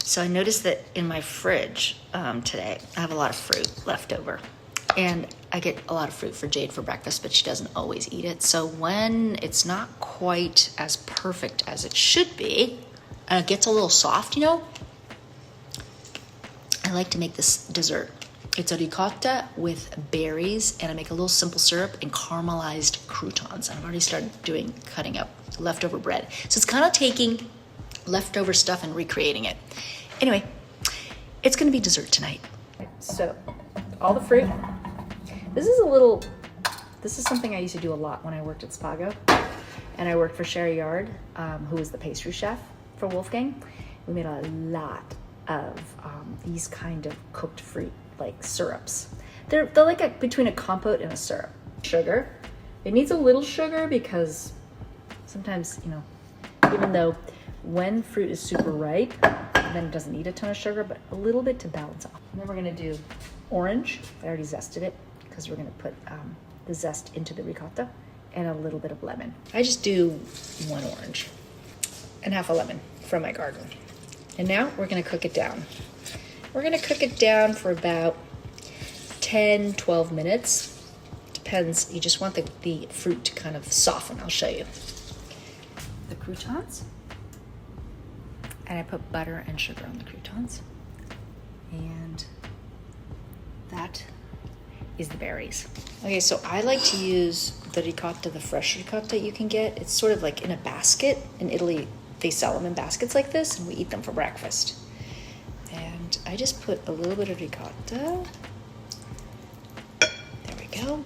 So I noticed that in my fridge today, I have a lot of fruit left over. And I get a lot of fruit for Jade for breakfast, but she doesn't always eat it. So when it's not quite as perfect as it should be, and it gets a little soft, you know, I like to make this dessert. It's a ricotta with berries, and I make a little simple syrup and caramelized croutons. I've already started cutting up leftover bread. So it's kind of taking leftover stuff and recreating it. Anyway, it's gonna be dessert tonight. So all the fruit. This is something I used to do a lot when I worked at Spago, and I worked for Sherry Yard, who was the pastry chef for Wolfgang. We made a lot of these kind of cooked fruit, like syrups. They're like between a compote and a syrup. Sugar. It needs a little sugar because sometimes, you know, even though when fruit is super ripe, then it doesn't need a ton of sugar, but a little bit to balance off. And then we're gonna do orange. I already zested it because we're gonna put the zest into the ricotta, and a little bit of lemon. I just do 1 orange and half a lemon from my garden. And now we're gonna cook it down. We're gonna cook it down for about 10, 12 minutes. Depends, you just want the fruit to kind of soften. I'll show you. The croutons. And I put butter and sugar on the croutons. And that is the berries. Okay, so I like to use the ricotta, the fresh ricotta you can get. It's sort of like in a basket. In Italy, they sell them in baskets like this, and we eat them for breakfast. And I just put a little bit of ricotta. There we go.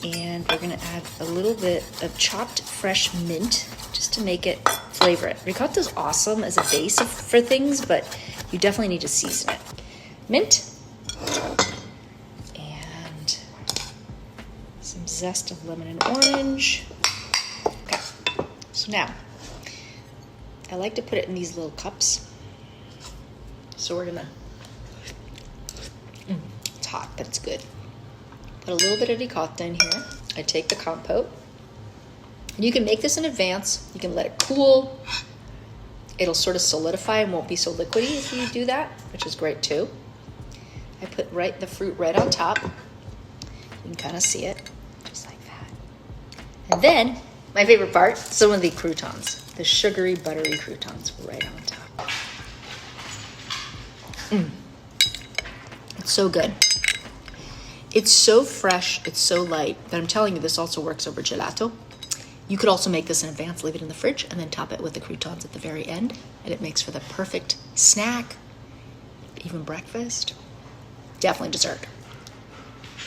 And we're gonna add a little bit of chopped fresh mint just to make it flavor it. Ricotta is awesome as a base for things, but you definitely need to season it. Mint and some zest of lemon and orange. Okay, so now I like to put it in these little cups. So we're gonna, it's hot, but it's good. Put a little bit of ricotta in here. I take the compote. And you can make this in advance. You can let it cool. It'll sort of solidify and won't be so liquidy if you do that, which is great too. I put the fruit right on top. You can kind of see it, just like that. And then, my favorite part, some of the croutons. The sugary, buttery croutons right on top. It's so good. It's so fresh, it's so light, but I'm telling you, this also works over gelato. You could also make this in advance, leave it in the fridge, and then top it with the croutons at the very end, and it makes for the perfect snack, even breakfast. Definitely dessert.